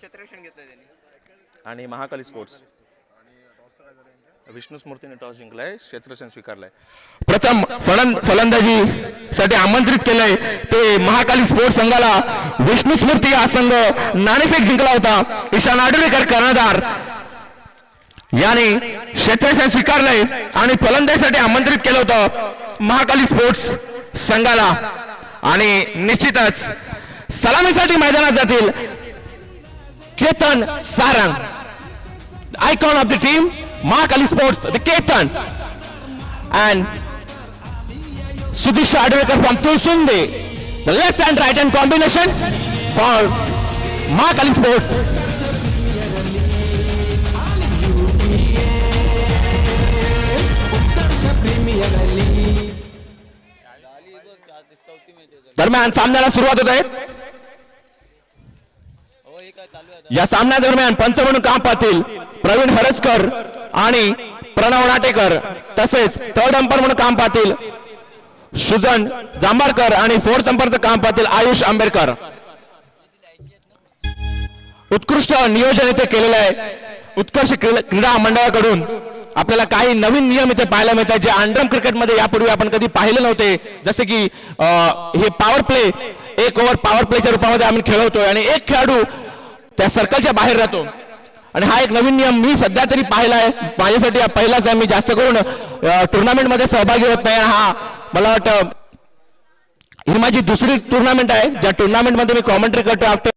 क्षेत्ररक्षण घेतलं त्यांनी. आणि महाकाली स्पोर्ट्स विष्णू स्मृतीने टॉस जिंकलाय, क्षेत्ररक्षण स्वीकारलंय. प्रथम फलंदाजीसाठी आमंत्रित केलंय ते महाकाली स्पोर्ट्स संघाला विष्णू स्मृती हा संघ नाणेफेक जिंकला होता. ईशान आडुळेकर कर्णधार याने क्षेत्ररक्षण स्वीकारलंय आणि फलंदाजीसाठी आमंत्रित केलं होतं महाकाली स्पोर्ट्स संघाला. आणि निश्चितच सलामीसाठी मैदानात जातील Ketan Sarang, icon of the team Mahakali sports, the Ketan, and Sudisha Advekar from Tulsunde, the left and right hand combination for Mahakali Sport. दरम्यान सामन्याला सुरुवात होत आहे. या सामन्या दरम्यान पंच म्हणून काम पाहतील प्रवीण हरजकर आणि प्रणव नाटेकर, तसेच थर्ड अंपर म्हणून काम पाहतील सुजन जांभारकर आणि फोर्थ अंपरचं काम पाहतील आयुष आंबेडकर. उत्कृष्ट नियोजन इथे केलेलं आहे उत्कर्ष क्रीडा मंडळाकडून. आपल्याला काही नवीन नियम इथे पाहायला मिळतात जे अंडरम क्रिकेटमध्ये यापूर्वी आपण कधी पाहिले नव्हते. जसे की हे पॉवर प्ले, एक ओव्हर पॉवर प्लेच्या रूपामध्ये आम्ही खेळवतोय आणि एक खेळाडू त्या सर्कलच्या बाहेर राहतो. आणि हा एक नवीन नियम मी सध्या तरी पाहिला आहे, माझ्यासाठी हा पहिलाच आहे. मी जास्त करून टुर्नामेंट मध्ये सहभागी होत नाही. हा मला वाटतं ही माझी दुसरी टुर्नामेंट आहे ज्या टुर्नामेंट मध्ये मी कॉमेंट्री करतो. आफ्टर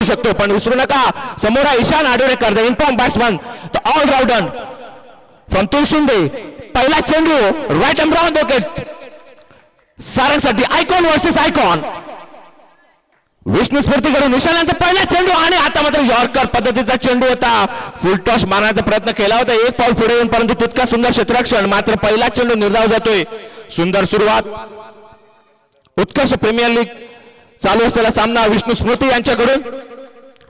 शकतो पण विसरू नका समोर Ishan Adulekar, the in form batsman, the allrounder from Tulsunde. पहिला चेंडू राईट एंड ब्राउन विकेट सारंगसाठी, आयकॉन वर्सेस आयकॉन. विष्णू स्फूर्तीकडून ईशान यांचा पहिला चेंडू आणि आता मात्र यॉर्कर पद्धतीचा चेंडू होता. फुल टॉस मारण्याचा प्रयत्न केला होता एक पाऊल पुढे येऊन, परंतु तितका सुंदर क्षेत्ररक्षण. मात्र पहिला चेंडू निर्धाव जातोय. सुंदर सुरुवात. उत्कर्ष प्रीमियर लीग चालू असलेला सामना विष्णू स्मृती यांच्याकडून.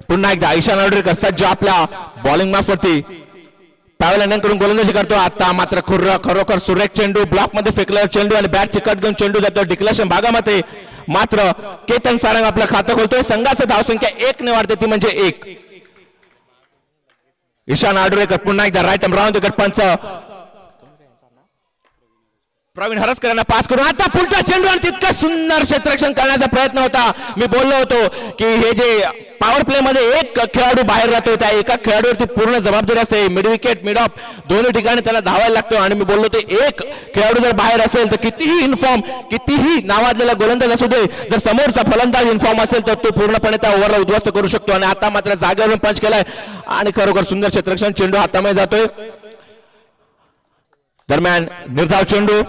पुन्हा एकदा ईशान आडुळेकर सज्ज आपल्या बॉलिंग मार्फती पॅवेल यांकडून गोलंदाजी करतो. आता मात्र खरोखर सुरेख चेंडू, ब्लॉक मध्ये फेकलेला चेंडू आणि बॅट चिकट घेऊन चेंडू जातो डिक्लेरेशन भागामध्ये. मात्र केतन सारंग आपलं खातं खोलतोय. संघाचं धावसंख्या 1 ने वाढते ती म्हणजे 1. ईशान आडुळेकर पुन्हा एकदा राईट एंड राऊंड विकेट पंच प्रवीण हरजकर यांना पास करून आता पुलटा चेंडू आणि तितका सुंदर क्षेत्ररक्षण करण्याचा प्रयत्न होता. मी बोललो होतो की हे जे पॉवर प्ले मध्ये एक खेळाडू बाहेर राहतो त्या एका खेळाडूवरती पूर्ण जबाबदारी असते. मिड विकेट मिड ऑफ दोन्ही ठिकाणी त्याला धावायला लागतो. आणि मी बोललो होतो एक खेळाडू जर बाहेर असेल तर कितीही इन्फॉर्म, कितीही नावाजलेला गोलंदाज असू दे, जर समोरचा फलंदाज इन्फॉर्म असेल तर तो पूर्णपणे त्या ओव्हरला उद्ध्वस्त करू शकतो. आणि आता मात्र जागेवरून पंच केलाय आणि खरोखर सुंदर क्षेत्ररक्षण. चेंडू हातामध्ये जातोय. दरम्यान निर्धाव चेंडू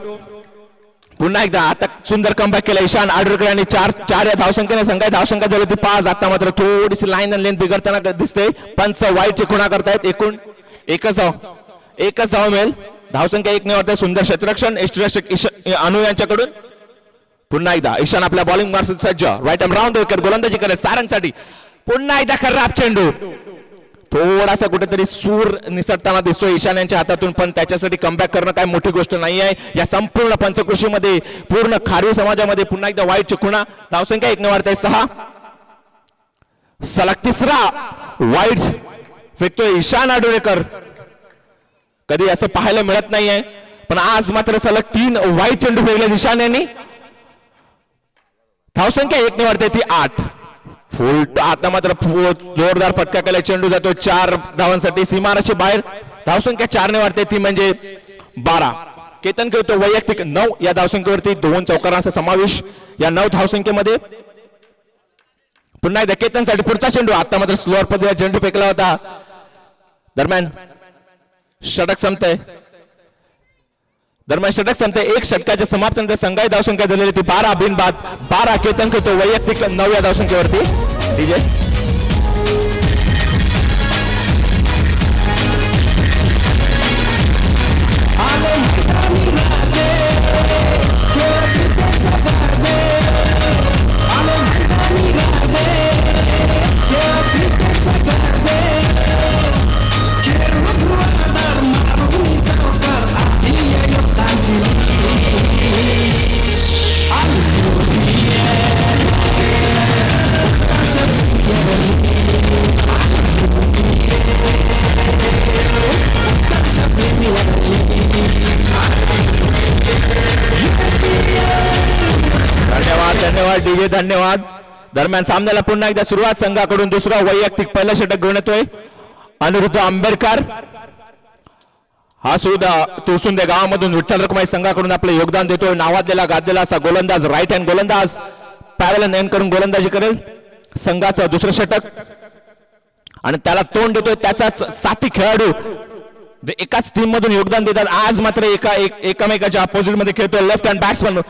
पुन्हा एकदा आता सुंदर कमबॅक केला ईशान आडुळेकर यांनी. 4 या धावसंख्येने संघाची धावसंख्या झाली होती 5. आता मात्र थोडीशी लाईन आणि लेंथ बिघडताना दिसते. पंच वाईटची खुणा करतायत. एकूण एकच धाव मिळेल. धावसंख्या 1 ने वाढते. सुंदर क्षेत्ररक्षण अनु यांच्याकडून. पुन्हा एकदा ईशान आपल्या बॉलिंग मार्फत सज्ज राईट एंड राऊंड विकेट गोलंदाजी करत सारंगसाठी. पुन्हा एकदा खराब चेंडू. थोडासा कुठेतरी सूर निसटताना दिसतोय ईशान यांच्या हातातून, पण त्याच्यासाठी कमबॅक करणं काय मोठी गोष्ट नाही आहे. या संपूर्ण पंचकृषीमध्ये पूर्ण खारवी समाजामध्ये पुन्हा एकदा वाईट खुणा. धावसंख्या 1 ने वाढते 6. सलग तिसरा वाईट फेकतोय ईशान आडुळेकर. कधी असं पाहायला मिळत नाहीये, पण आज मात्र सलग 3 वाईट चेंडू फेकले ईशान यांनी. धावसंख्या 1 ने वाढते ती 8. फुल आता मात्र जोरदार फटका केला. चेंडू जातो 4 धावांसाठी सीमारेषे बाहेर. धावसंख्या 4 ने वाढते ती म्हणजे 12. केतन खेळतो वैयक्तिक 9 या धावसंख्येवरती 2 चौकारांचा समावेश या 9 धावसंख्येमध्ये. पुन्हा एकदा केतनसाठी पुढचा चेंडू. आता मात्र स्लोअर पद्धतीने चेंडू फेकला होता. दरम्यान षटक संपतंय. एक षटकाच्या समाप्तीनंतर संघाची धावसंख्या झालेली ती 12 बिनबाद 12. केतन खेळतो वैयक्तिक 9 या धावसंख्येवरती. डीजे धन्यवाद डीजे धन्यवाद. दरम्यान सामन्याला पुन्हा एकदा सुरुवात. संघाकडून दुसरा वैयक्तिक पहिलं षटक घेऊन येतोय अनिरुद्ध आंबेडकर. हा सुद्धा तुळसुंदे गावामधून विठ्ठल रखुमाई संघाकडून आपले योगदान देतोय. नावाजलेला गाजलेला असा गोलंदाज, राईट हँड गोलंदाज, पॅव्हलियन एंड करून गोलंदाजी करेल. संघाचं दुसरं षटक आणि त्याला तोंड देतोय त्याचाच साथी खेळाडू. एकाच टीम मधून योगदान देतात. आज मात्र एकमेकाच्या अपोजिट मध्ये खेळतोय left hand batsman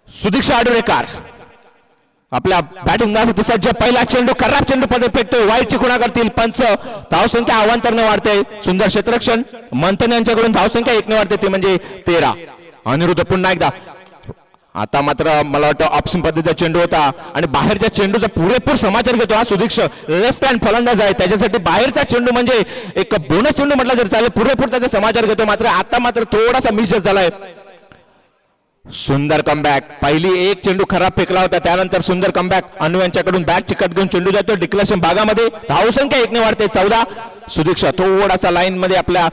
Sudiksha Adurekar. आपल्या बॅटिंग सज्ज. पहिला चेंडू खराब चेंडू पदे फेकतोय. वाईटची खुणा करतील पंच. धावसंख्या अवांतरने वाढते. सुंदर क्षेत्ररक्षण मंथन यांच्याकडून धावसंख्या 1 ने वाढते ती म्हणजे 13. अनिरुद्ध पुन्हा एकदा. आता मात्र मला वाटतं ऑप्शन पद्धतीचा चेंडू होता आणि बाहेरच्या चेंडूचा पुरेपूर समाचार घेतो हा सुदीक्ष. लेफ्ट हँड फलंदाज आहे त्याच्यासाठी बाहेरचा चेंडू म्हणजे एक बोनस चेंडू म्हटलं जर चालेल. पुरेपूर त्याचा समाचार घेतो. मात्र आता मात्र थोडासा मिस झालाय. सुंदर कमबॅक. पहिली एक चेंडू खराब फेकला होता त्यानंतर सुंदर कमबॅक. अनु यांच्याकडून बॅट चिकट घेऊन चेंडू जातो डिक्लेरेशन भागामध्ये. धावसंख्या 1 ने वाढते 14. सुदीक्षा थोडासा लाईन मध्ये आपल्या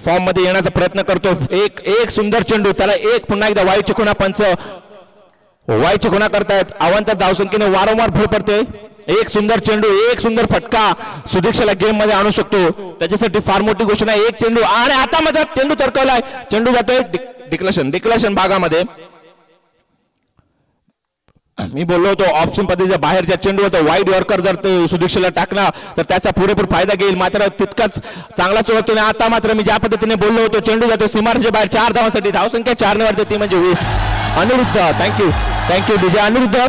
फॉर्म मध्ये येण्याचा प्रयत्न करतो. एक सुंदर चेंडू त्याला एक पुन्हा एकदा वाईट खुणा पंच. वाईट खुणा करतायत. अवांतर धावसंख्येने वारंवार भर पडते. एक सुंदर चेंडू, एक सुंदर फटका सुदीक्षाला गेम मध्ये आणू शकतो. त्याच्यासाठी फार मोठी घोषणा. एक चेंडू आणि आता मात्र चेंडू तरकवलाय. चेंडू जातोय डिक्लेरेशन भागामध्ये. मी बोललो होतो ऑप्शन पद्धतीच्या बाहेरच्या चेंडू होता. वाईड यॉर्कर जर सुदीक्षाला टाकला तर त्याचा पुरेपूर फायदा घेईल. मात्र तितकाच चांगलाच ओळखतो. आता मात्र मी ज्या पद्धतीने बोललो होतो चेंडू जातो सीमारेषेच्या बाहेर 4 धावांसाठी. धावसंख्या 4 ने वाढते ती म्हणजे 20. Aniruddha thank you DJ. अनिरुद्ध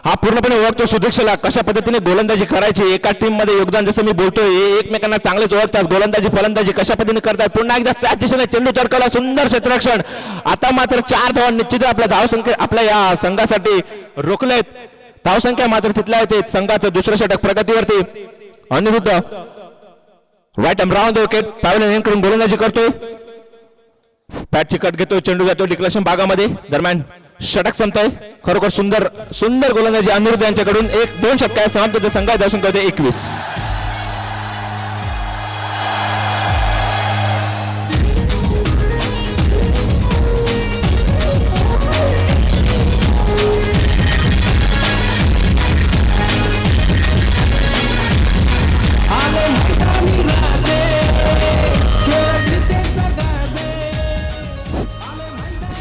हा पूर्णपणे ओळखतो सुदीक्षाला कशा पद्धतीने गोलंदाजी करायची. एका टीम मध्ये योगदान जसं मी बोलतोय एकमेकांना चांगलेच ओळखतात. गोलंदाजी फलंदाजी कशा पद्धतीने करतात. पुन्हा एकदा त्याच दिशेने चेंडू तरकवला. सुंदर क्षेत्ररक्षण. आता मात्र 4 धावा निश्चित आपल्या धावसंख्या आपल्या या संघासाठी रोखलेत. धावसंख्या मात्र तिथल्या येते. संघाचं दुसरं षटक प्रगतीवरती. Aniruddh right arm round wicket pavilion end करून गोलंदाजी करतोय. बॅटची कट घेतोय. चेंडू जातो डिक्लेरेशन भागामध्ये. दरम्यान षटक संपतंय. खरोखर सुंदर गोलंदाजी अनिरुद्ध यांच्याकडून. 1-2 षटक समाप्त. संघाची धावसंख्या 21.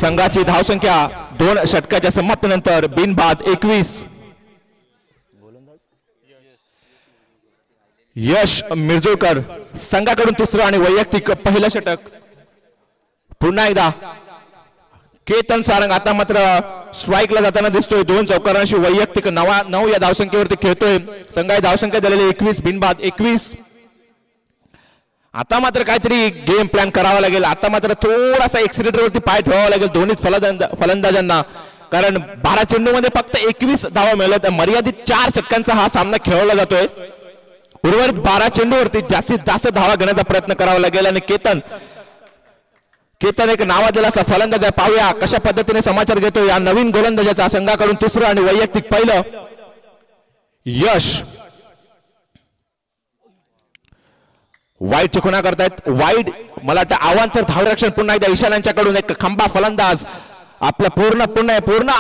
संघाची धावसंख्या 2 षटकाच्या समाप्तीनंतर बिनबाद 21. यश मिर्जोळकर संघाकडून तिसरं आणि वैयक्तिक पहिलं षटक. पुन्हा एकदा केतन सारंग आता मात्र स्ट्राईकला जाताना दिसतोय. 2 चौकारांशी वैयक्तिक 9 या धावसंख्येवरती खेळतोय. संघाची धावसंख्या झालेली 21 बिनबाद 21. आता मात्र काहीतरी गेम प्लॅन करावा लागेल. आता मात्र थोडासा एक्सिलेटरवरती पाय ठेवावा लागेल दोन्ही फलंदाजांना. कारण 12 चेंडूमध्ये फक्त 21 धावा मिळाल्या. मर्यादित 4 षटकांचा हा सामना खेळवला जातोय. उर्वरित 12 चेंडूवरती जास्तीत जास्त धावा घेण्याचा प्रयत्न करावा लागेल. आणि केतन एक नावाजलेला असा फलंदाज आहे. पाहूया कशा पद्धतीने समाचार घेतो या नवीन गोलंदाजाचा. संघाकडून तिसरं आणि वैयक्तिक पहिलं. यश वाईट खुणा करतायत. वाईड मला वाटतं आव्हान धावरक्षण. पुन्हा एकदा ईशान यांच्याकडून एक खंबा फलंदाज. आपला पूर्ण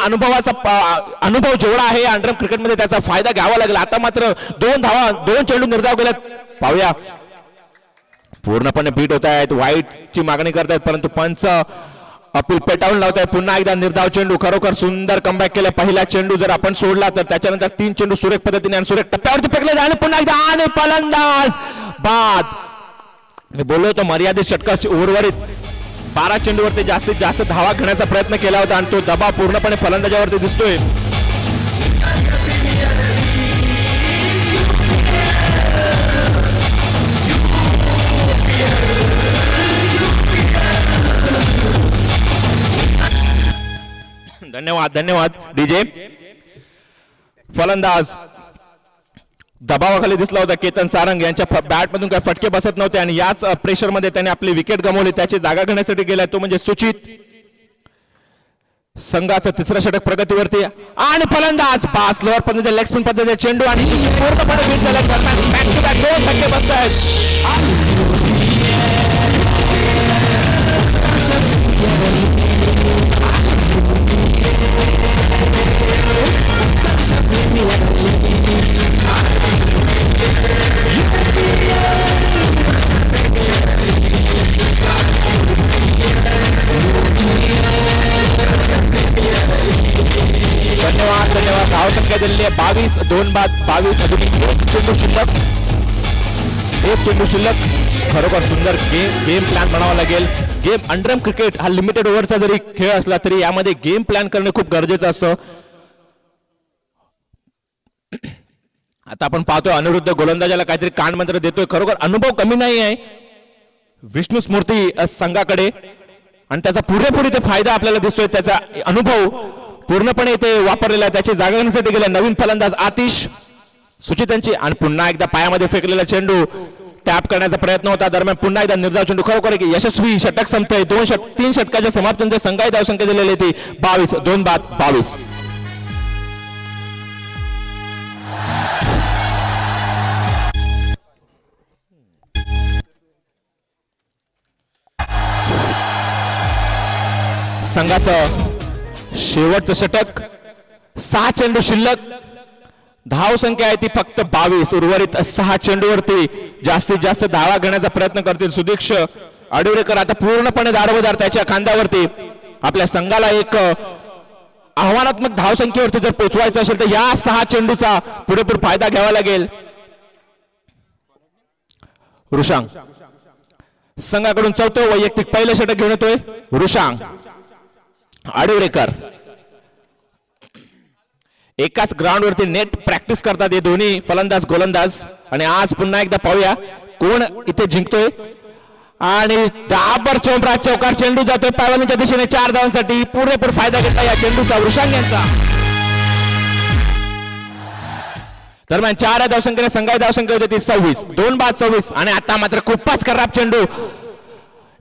अनुभव जेवढा आहे अंडरआर्म क्रिकेटमध्ये त्याचा फायदा घ्यावा लागेल. आता मात्र 2 धावा 2 चेंडू निर्धाव केल्यात. पाहूया पूर्णपणे बीट होत आहेत, वाईटची मागणी करतायत, परंतु पंच अपील पेटावून लावत आहे. पुन्हा एकदा निर्धाव चेंडू, खरोखर सुंदर कमबॅक केलं. पहिला चेंडू जर आपण सोडला तर त्याच्यानंतर 3 चेंडू सुरेख पद्धतीने आणि सुरेख टप्प्यावरती फेकले आणि पुन्हा एकदा आणि फलंदाज बाद. मी बोललो होतो मर्यादित षटकाची उर्वरित 12 चेंडूवरती जास्तीत जास्त धावा घेण्याचा प्रयत्न केला होता आणि तो दबाव पूर्णपणे फलंदाजावरती दिसतोय. धन्यवाद धन्यवाद डीजे. फलंदाज दबावाखाली दिसला होता. केतन सारंग यांच्या बॅट मधून काही फटके बसत नव्हते आणि याच प्रेशर मध्ये त्याने आपली विकेट गमावली. त्याची जागा घेण्यासाठी गेला तो म्हणजे सुचित. संघाचं तिसरं षटक प्रगतीवरती आणि फलंदाज पास लोअर पद्धतीने लेग स्पिन पद्धतीने चेंडू आणि पूर्णपणे बीट झाला. बॅक टू बॅक 2 फटके बसत आहेत. धन्यवाद धन्यवाद. धावसंख्या दिलेली आहे 22. 2 बाद 22. अजून एक चेंडू शिल्लक. एक चेंडू शिल्लक. खरोखर सुंदर गेम प्लॅन बनावा लागेल. गेम अंडरम क्रिकेट हा लिमिटेड ओव्हरचा जरी खेळ असला तरी यामध्ये गेम प्लॅन करणे खूप गरजेचं असतं. आता आपण पाहतोय अनिरुद्ध गोलंदाजाला काहीतरी कानमंत्र देतोय. खरोखर अनुभव कमी नाही आहे विष्णू स्मृती संघाकडे आणि त्याचा पुरेपूर इथे फायदा आपल्याला दिसतोय. त्याचा अनुभव पूर्णपणे इथे वापरलेला आहे. त्याची जागा घेण्यासाठी गेला नवीन फलंदाज आतिश सुचित यांची आणि पुन्हा एकदा पायामध्ये फेकलेला चेंडू टॅप करण्याचा प्रयत्न होता. दरम्यान पुन्हा एकदा निर्धाव चेंडू. खरोखर एक यशस्वी षटक संपतंय. 3 षटकाच्या समाप्तीनंतर संघाची धावसंख्या दिलेली होती 22. 2 बाद 22. संघाचं शेवटचं षटक. 6 चेंडू शिल्लक. धाव संख्या आहे ती फक्त 22. उर्वरित 6 चेंडूवरती जास्तीत जास्त धावा घेण्याचा प्रयत्न करतील सुदीक्ष आडुरेकर. आता पूर्णपणे दारोदार त्याच्या खांद्यावरती. आपल्या संघाला एक आव्हानात्मक धावसंख्येवरती जर पोहोचवायचं असेल तर या 6 चेंडूचा पुरेपूर फायदा घ्यावा लागेल. वृषांग संघाकडून 4थं वैयक्तिक पहिलं षटक घेऊन येतोय वृषांग आडुरेकर. एकाच ग्राउंड वरती नेट प्रॅक्टिस करतात हे दोन्ही फलंदाज गोलंदाज आणि आज पुन्हा एकदा पाहूया कोण इथे जिंकतोय. आणि दाबर चौकार चेंडू जातोय पायवालीच्या दिशेने 4 धावांसाठी. पुरेपूर फायदा घेतला या चेंडूचा वृषांग यांचा. दरम्यान 4 धावसंख्येने संघाची धावसंख्या होती 26. 2 बाद 26 आणि आता मात्र खूपच खराब चेंडू.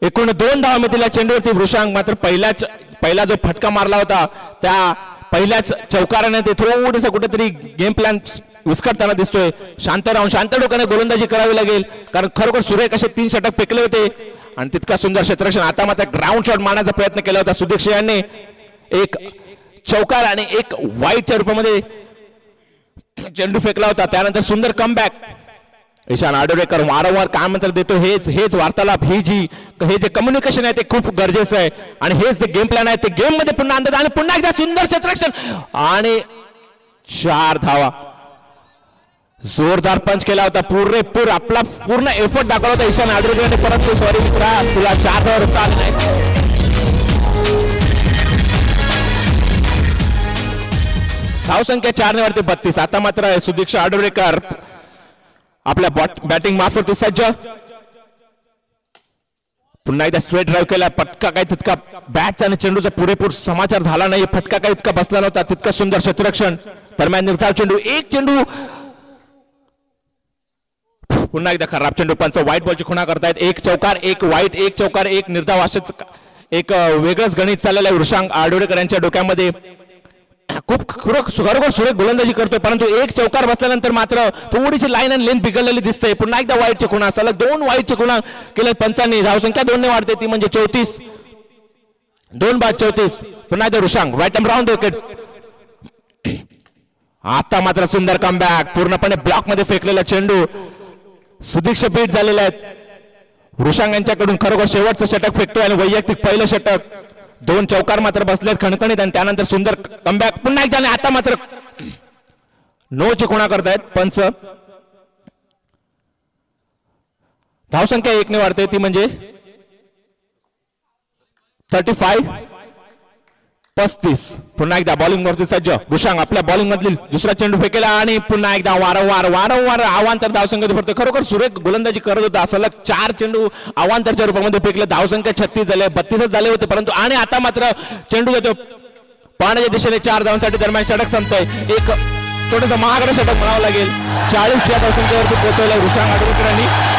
एकूण 2 धावा मिळतील या चेंडूवरती. वृषांग मात्र पहिला जो फटका मारला होता त्या पहिल्याच चौकाराने ते थोडंसं कुठेतरी गेम प्लॅन विस्कटताना दिसतोय. शांत डोक्याने गोलंदाजी करावी लागेल कारण खरोखर सुरेख असे 3 षटक फेकले होते आणि तितका सुंदर क्षेत्ररक्षण. आता मात्र ग्राउंड शॉट मारण्याचा प्रयत्न केला होता सुदीक्ष यांनी. एक चौकार आणि एक वाईटच्या रूपामध्ये चेंडू फेकला होता. त्यानंतर सुंदर कमबॅक. ईशान आडुरेकर वारंवार काय मंत्र देतो हेच वार्तालाप हे जे कम्युनिकेशन आहे ते खूप गरजेचं आहे आणि हेच जे गेम प्लॅन आहे ते गेम मध्ये पुन्हा आणतात आणि पुन्हा एकदा सुंदर क्षेत्ररक्षण आणि 4 धावा. जोरदार पंच केला होता. पुरेपूर आपला पूर्ण एफर्ट दाखवला होता ईशान आडुरेकरने. परंतु सॉरी मित्रा तुला 4 धावा रुपये आले नाही. धावसंख्या 4 वरती 32. आता मात्र सुदीक्ष आडुरेकर आपल्या बॅटिंग मार्फत सज्ज. पुन्हा एकदा स्ट्रेट ड्राईव्ह केला. फटका काही तितका बॅटचा आणि चेंडूचा पुरेपूर समाचार झाला नाही. फटका काही इतका बसला नव्हता. तितकं सुंदर क्षेत्ररक्षण. दरम्यान निर्धाव चेंडू. एक चेंडू पुन्हा एकदा खराब चेंडू. पंच व्हाईट बॉलची खुणा करतायत. एक चौकार एक वाईट. एक चौकार एक निर्धाव. असेच एक वेगळंच गणित चाललेलं आहे वृषांग आडुरेकर यांच्या डोक्यामध्ये. खूप खरोखर सुरेख गोलंदाजी करतोय परंतु एक चौकार बसल्यानंतर मात्र थोडीशी लाईन आणि लेंथ बिघडलेली दिसते. पुन्हा एकदा वाईटची खुणा. सलग 2 वाईटची खुणा केल्या पंचांनी. धावसंख्या 2 ने वाढते ती म्हणजे 34. 2 बाद 34. पुन्हा एकदा वृषांग राईट आर्म राऊंड विकेट. आता मात्र सुंदर कमबॅक. पूर्णपणे ब्लॉक मध्ये फेकलेला चेंडू. सुदीक्ष बीट झालेले आहेत. वृषांग यांच्याकडून खरोखर शेवटचं षटक फेकतोय आणि वैयक्तिक पहिलं षटक 2 चौकार मात्र बसलेत खणखणीत आणि त्यानंतर सुंदर कमबॅक पुन्हा एकदा आणि आता मात्र नो ची खुणा करतायत पंच. धावसंख्या 1 ने वाढते ती म्हणजे 35. पुन्हा एकदा बॉलिंग वरती सज्ज वृषांग आपल्या बॉलिंग मधील दुसरा चेंडू फेकेला आणि पुन्हा एकदा वारंवार अवांतर धावसंख्या पडते. खरोखर सुरेख गोलंदाजी करत होता. सलग 4 चेंडू अवांतरच्या रूपामध्ये फेकले. धावसंख्या 36 झाले 32 झाले होते परंतु आणि आता मात्र चेंडू जातो पाण्याच्या दिशेने 4 धावांसाठी दरम्यान षटक संपतोय. एक छोटंसं महागडं षटक म्हणावं लागेल. 40 या धावसंख्येवरती पोहोचवलं वृषांग आडुळकरांनी.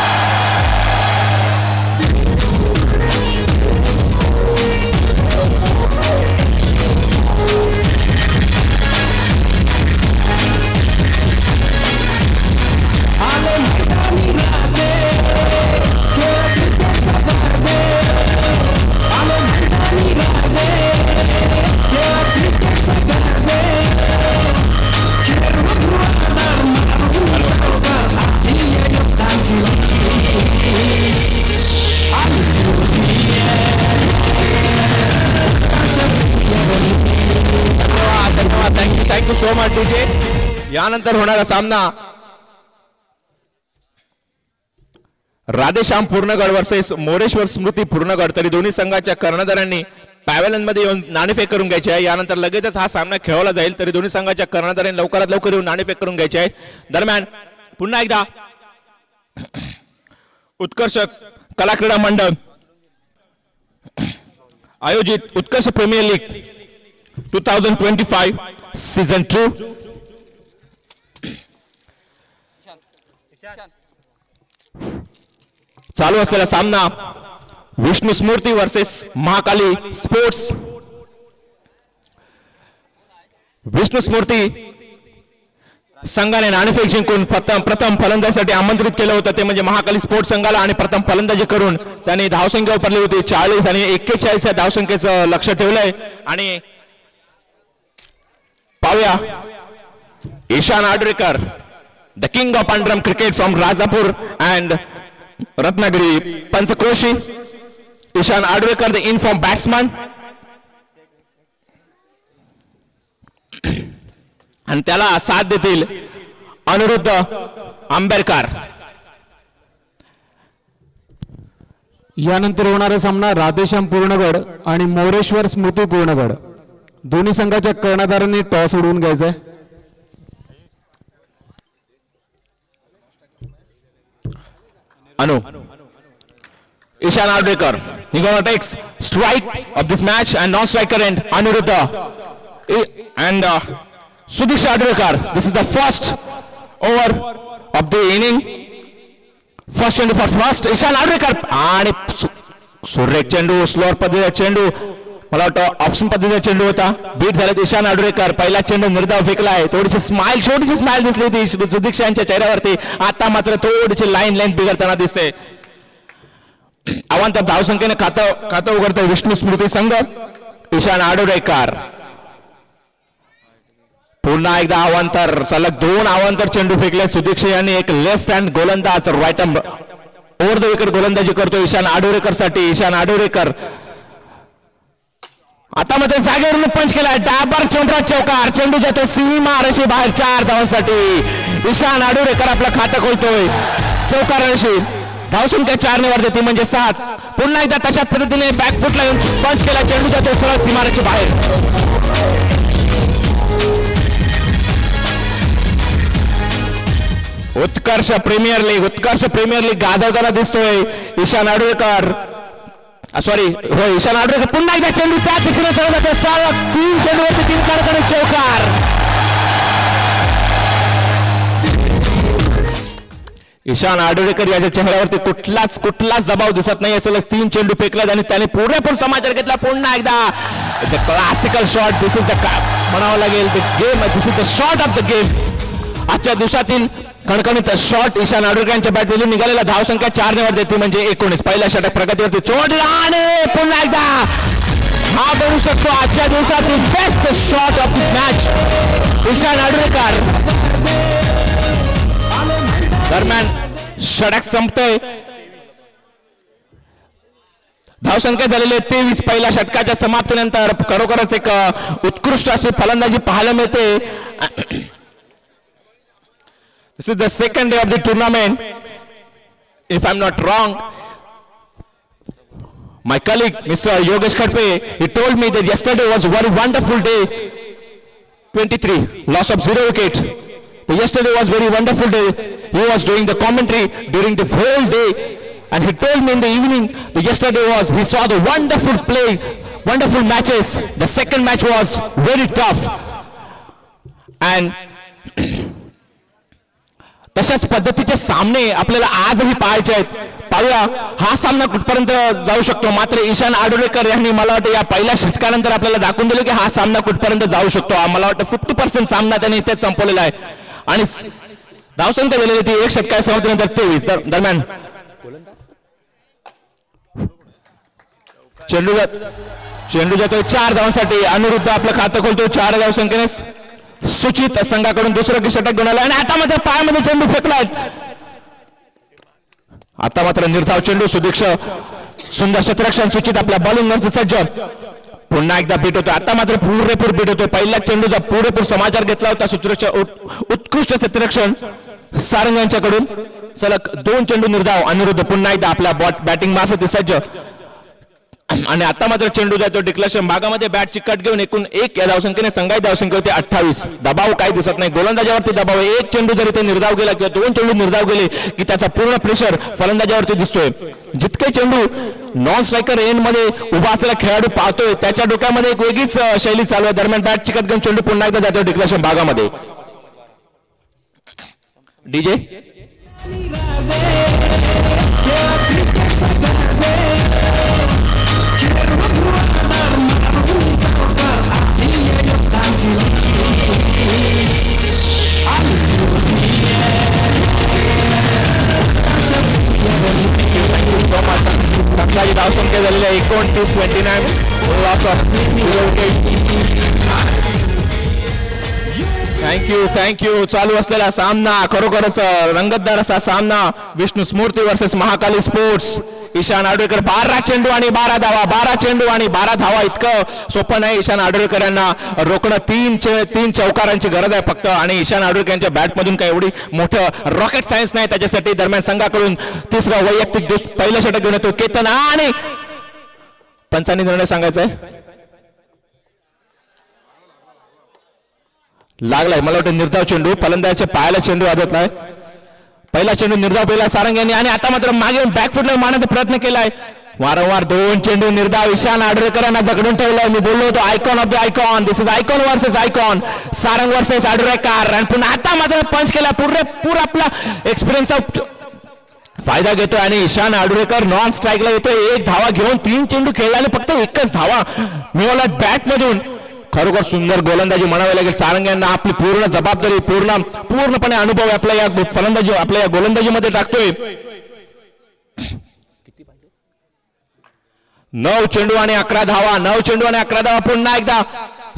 Thank you so much DJ. यानंतर होणारा सामना राधेश्याम पूर्णगड वर्सेस मोरेश्वर स्मृती पूर्णगड. तरी दोन्ही संघाच्या कर्णधारांनी पॅव्हलियन मध्ये येऊन नाणेफेक करून घ्यायची आहे. यानंतर लगेचच हा सामना खेळवला जाईल. तरी दोन्ही संघाच्या कर्णधारांनी लवकरात लवकर येऊन नाणेफेक करून घ्यायची आहे. दरम्यान पुन्हा एकदा उत्कर्ष कला क्रीडा मंडळ आयोजित उत्कर्ष प्रीमियर लीग 2025 सीझन 2 चालू असलेला सामना विष्णू स्मृती वर्सेस महाकाली स्पोर्ट्स. विष्णू स्मृती संघाने नाणेफेक जिंकून प्रथम फलंदाजीसाठी आमंत्रित केलं होतं ते म्हणजे महाकाली स्पोर्ट्स संघाला आणि प्रथम फलंदाजी करून त्यांनी धावसंख्या वापरली होती 40 आणि 41 या धावसंख्येचं लक्ष ठेवलंय. आणि पाहूया Ishan Adrekar the king of underarm cricket from Rajapur and Ratnagiri पंचक्रोशी. Ishan Adrekar the inform batsman आणि त्याला साथ देतील अनिरुद्ध आंबेडकर. यानंतर होणारा सामना राधेश्याम पूर्णगड आणि मोरेश्वर स्मृती पूर्णगड. दोन्ही संघाच्या कर्णधारांनी टॉस उडवून घ्यायचंय. अनु Ishan आडरेकर he gonna takes strike of this match and non-striker and Anuruddha and Sudiksha Adrekar. This is the first over of the inning. First चेंडू for first ईशान आडरेकर आणि सुरेख चेंडू स्लोअर पद्धतीचा चेंडू मला वाटतं ऑप्शन पद्धतीचा चेंडू होता. बीट झाले ईशान आडरेकर. पहिला चेंडू निर्धाव फेकलाय. थोडीशी छोटीशी स्माइल दिसली होती सुदीक्षा यांच्या चेहऱ्यावरती. आता मात्र थोडीशी लाईन बिघडताना दिसते. अवांतर धावसंख्येने खातं उघडतोय विष्णू स्मृती संघ. ईशान आडरेकर पुन्हा एकदा अवांतर सलग 2 अवांतर चेंडू फेकले सुदीक्षा यांनी. एक लेफ्ट हँड गोलंदाज राईट ओव्हर द विकेट गोलंदाजी करतो ईशान आडरेकर साठी. ईशान आडरेकर आता मात्र जागेवरून पंच केलाय. डाबर चोंबरा चौकार. चेंडू जातो सीमा रेषे बाहेर 4 धावांसाठी. ईशान आडरेकर आपलं खातं खोलतोय चौकार रेषे. धावसंख्या 4 ने वाढते ती म्हणजे 7. पुन्हा एकदा तशाच पद्धतीने बॅकफुटला येऊन पंच केला. चेंडू जातो सरळ सीमा रेषे बाहेर. उत्कर्ष प्रीमियर लीग गाजवताना दिसतोय ईशान आडरेकर. सॉरी हो ईशान आडरेकर. पुन्हा एकदा चेंडू त्या दिशेने सरळ जातो. 3 चेंडूवरती 3 कारखाने चौकार. ईशान आडरेकर याच्या चेहऱ्यावरती कुठलाच दबाव दिसत नाही. असं 3 चेंडू फेकले आणि त्याने पुरेपूर समाचार घेतला. पुन्हा एकदा the classical shot. This is the म्हणावं लागेल the game. This is the shot of the game. आजच्या दिवसातील कणकणीत शॉट ईशान आडरेकर यांच्या बॅटमधून निघालेला. धावसंख्या 4 ने वाढते ती म्हणजे 19. पहिल्या षटक प्रगतीवरती चोडला आणि पुन्हा एकदा हा बनू शकतो आजच्या दिवसातील best shot of the match Ishan Adrekar. दरम्यान षटक संपतोय धावसंख्या झालेली 23 पहिल्या षटकाच्या समाप्तीनंतर खरोखरच एक उत्कृष्ट अशी फलंदाजी पाहायला मिळते. This is the second day of the tournament. If I'm not wrong, my colleague Mr. Yogesh Khadpe, he told me that yesterday was a very wonderful day. 23 loss of 0 wickets. But yesterday was very wonderful day. He was doing the commentary during the whole day, and he told me in the evening that yesterday he saw the wonderful play, wonderful matches. The second match was very tough, and तशाच पद्धतीचे सामने आपल्याला आजही पाहायचे आहेत. पाहूया हा सामना कुठपर्यंत जाऊ शकतो. मात्र ईशान आडुळेकर यांनी मला वाटतं या पहिल्या षटकानंतर आपल्याला दाखवून दिले की हा सामना कुठपर्यंत जाऊ शकतो. मला वाटतं 50% सामना त्यांनी इथेच संपवलेला आहे आणि धावसंख्या झालेली ती एक षटका समाप्तीनंतर 23 दरम्यान चेंडू जातोय 4 धावांसाठी. अनिरुद्ध आपलं खातं खोलतोय 4 धावसंख्येने. सुचित संघाकडून दुसरं षटक घेऊन आलं आणि आता मात्र पायामध्ये चेंडू फेकलाय. आता मात्र निर्धाव चेंडू. सुदीक्ष सुंदर क्षेत्ररक्षण. सुचित आपल्या बॉलिंग सज्ज. पुन्हा एकदा बीट होतो. आता मात्र पुरेपूर बीट होतो. पहिल्या चेंडूचा पुरेपूर समाचार घेतला होता उत्कृष्ट क्षेत्ररक्षण सारंग यांच्याकडून. सलग 2 चेंडू निर्धाव. अनिरुद्ध पुन्हा एकदा आपल्या बॅटिंग मार्फत सज्ज आणि आता मात्र चेंडू जातो डिक्लेरेशन भागामध्ये. बॅटची कट घेऊन एकूण 1 या धावसंख्येने संघाची धावसंख्या होती 28. दबाव काही दिसत नाही. गोलंदाजावरती दबाव आहे. 1 चेंडू जरी ते निर्धाव गेला किंवा 2 चेंडू निर्धाव गेले की त्याचा पूर्ण प्रेशर फलंदाजावरती दिसतोय. जितके चेंडू नॉन स्ट्रायकर एंड मध्ये उभा असलेला खेळाडू पाहतोय त्याच्या डोक्यामध्ये एक वेगळीच शैली चालू आहे. दरम्यान बॅटची कट घेऊन चेंडू पुन्हा एकदा जातो डिक्लेरेशन भागामध्ये. डीजे संघाची धावसंख्या झालेली आहे 29-29. Loss of 0 wicket. थँक्यू. चालू असलेला सामना खरोखरच रंगतदार असा सामना. Vishnu Smruti versus Mahakali sports. ईशान आडुळेकर 12 चेंडू आणि 12 धावा. 12 चेंडू आणि 12 धावा इतकं सोपं नाही ईशान आडुळेकर यांना रोखणं. 3 चौकारांची गरज आहे फक्त आणि ईशान आडुळेकर यांच्या बॅटमधून काही एवढी मोठं रॉकेट सायन्स नाही त्याच्यासाठी. दरम्यान संघाकडून तिसरा वैयक्तिक पहिलं षटक घेऊन येतो केतन आणि पंचांनी निर्णय सांगायचा आहे. लागलाय मला वाटतं निर्धाव चेंडू. फलंदाजाच्या पायाला चेंडू आदतलाय. पहिला चेंडू निर्धाव पहिला सारंग यांनी आणि आता मात्र मागे बॅकफुटला मारण्याचा प्रयत्न केलाय. वारंवार 2 चेंडू निर्धाव. ईशान आडुळेकर यांना जगडून ठेवलाय. मी बोललो होतो icon of the icon. This is icon versus icon. Sarang versus Adulekar. आणि पुन्हा आता मात्र पंच केला. पुरेपूर आपला एक्सपिरियन्सचा फायदा घेतोय आणि ईशान आडुळेकर नॉन स्ट्राईकला येतोय. 1 धावा घेऊन 3 चेंडू खेळल्याने फक्त 1च धावा मिळवला बॅट मधून. खरोखर सुंदर गोलंदाजी म्हणावी लागेल. सारंग यांना आपली पूर्ण जबाबदारी पूर्णपणे अनुभव आपल्या या फलंदाजी आपल्या या गोलंदाजीमध्ये टाकतोय. 9 चेंडू आणि 11 धावा. 9 चेंडू आणि 11 धावा. पुन्हा एकदा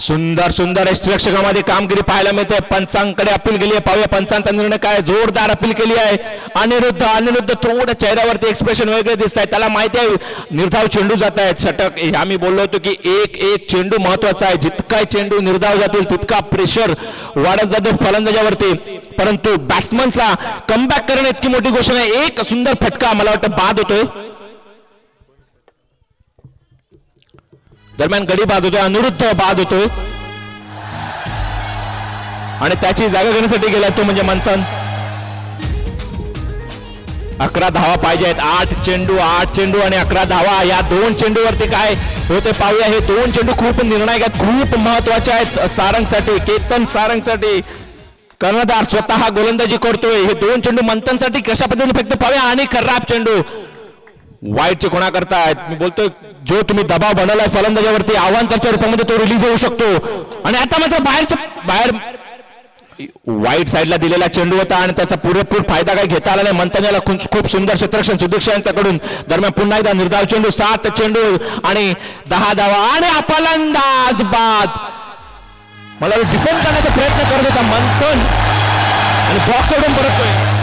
सुंदर यष्टिरक्षकामध्ये कामगिरी पाहायला मिळते. पंचांकडे अपील केली आहे. पाहूया पंचांचा निर्णय काय. जोरदार अपील केली आहे. अनिरुद्ध थोडं चेहऱ्यावरती एक्सप्रेशन वेगळे दिसत आहे. त्याला माहिती आहे निर्धाव चेंडू जात आहेत. षटक आम्ही बोललो होतो की एक चेंडू महत्वाचा आहे. जितका चेंडू निर्धाव जातील तितका प्रेशर वाढत जातो फलंदाजावरती. परंतु बॅट्समन्सला कमबॅक करणं इतकी मोठी गोष्ट नाही. एक सुंदर फटका मला वाटतं बाद होतोय. दरम्यान गडी बाद होतोय. अनिरुद्ध बाद होतोय आणि त्याची जागा घेण्यासाठी गेला तो म्हणजे मंथन. 11 धावा पाहिजे आहेत. 8 चेंडू आणि 11 धावा. या 2 चेंडूवरती काय होते पाहूया. हे 2 चेंडू खूप निर्णायक आहेत. खूप महत्वाचे आहेत सारंगसाठी. केतन सारंगसाठी. कर्णधार स्वतः गोलंदाजी करतोय. हे 2 चेंडू मंथनसाठी कशा पद्धतीने फेकतो पाहूया. आणि खराब चेंडू वाईटचे कोणा करतायत. मी बोलतोय जो तुम्ही दबाव बनवलाय फलंदाजावरती आव्हानाच्या रूपामध्ये तो रिलीज होऊ शकतो. आणि आता मात्र बाहेर वाईट साईडला दिलेला चेंडू होता आणि त्याचा पुरेपूर फायदा काही घेता आला नाही. मंथनला खूप सुंदर क्षेत्ररक्षण सुदीक्षा यांच्याकडून. दरम्यान पुन्हा एकदा निर्धाव चेंडू. 7 चेंडू आणि 10 धावा आणि फलंदाज बाद. मला डिफेंड करण्याचा प्रयत्न करत होता मंथन आणि बॉक्स सोडून परततोय.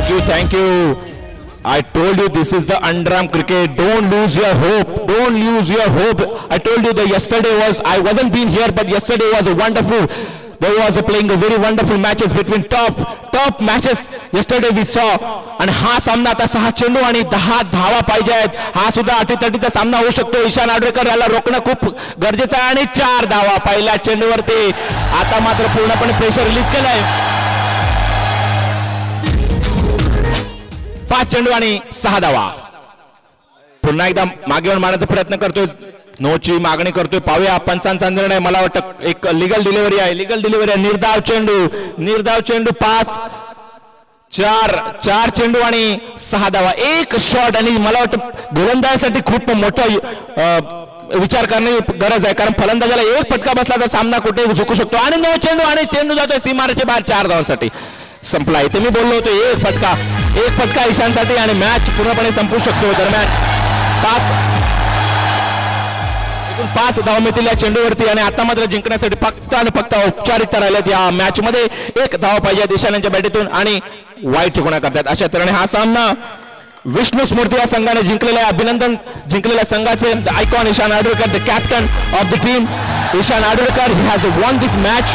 Thank you. I told you this is the underarm cricket. Don't lose your hope. Don't lose your hope. I told you that I wasn't being here, but yesterday was a wonderful. There was playing a very wonderful matches between top matches yesterday we saw. आणि हा सामना आता 6 चेंडू आणि 10 धावा पाहिजे आहेत. हा सुद्धा अटीतटीचा सामना होऊ शकतो. ईशान आडवेकर याला रोखणं खूप गरजेचं आहे आणि 4 धावा पहिल्या चेंडूवरती. आता मात्र पूर्णपणे प्रेशर रिलीज केलाय. 5 चेंडू आणि 6 धावा. पुन्हा एकदा मागे येऊन मारण्याचा प्रयत्न करतोय. नोची मागणी करतोय. पाहूया पंचांचा निर्णय. मला वाटतं एक लिगल डिलिव्हरी आहे. निर्धाव चेंडू 5 4 चेंडू आणि 6 धावा. एक शॉट आणि मला वाटतं गोलंदाजासाठी खूप मोठा विचार करण्याची गरज आहे, कारण फलंदाजाला एक फटका बसला तर सामना कुठे झुकू शकतो. आणि 9 चेंडू आणि चेंडू जातोय सीमारेषे बाहेर. 4 धावांसाठी संपला. इथे मी बोललो होतो एक फटका ईशानसाठी आणि मॅच पूर्णपणे संपू शकतो. दरम्यान 5 धावा मिळतील या चेंडूवरती आणि आता मात्र जिंकण्यासाठी फक्त आणि फक्त औपचारिकता राहिल्यात या मॅच मध्ये. 1 धावा पाहिजे ईशानच्या बॅटीतून आणि वाईट चुकण्या करतात. अशा तऱ्हेने हा सामना विष्णू स्मृती या संघाने जिंकलेला आहे. अभिनंदन जिंकलेल्या संघाचे icon Ishan Adavekar, the captain of the team Ishan Adavekar. He has won this match.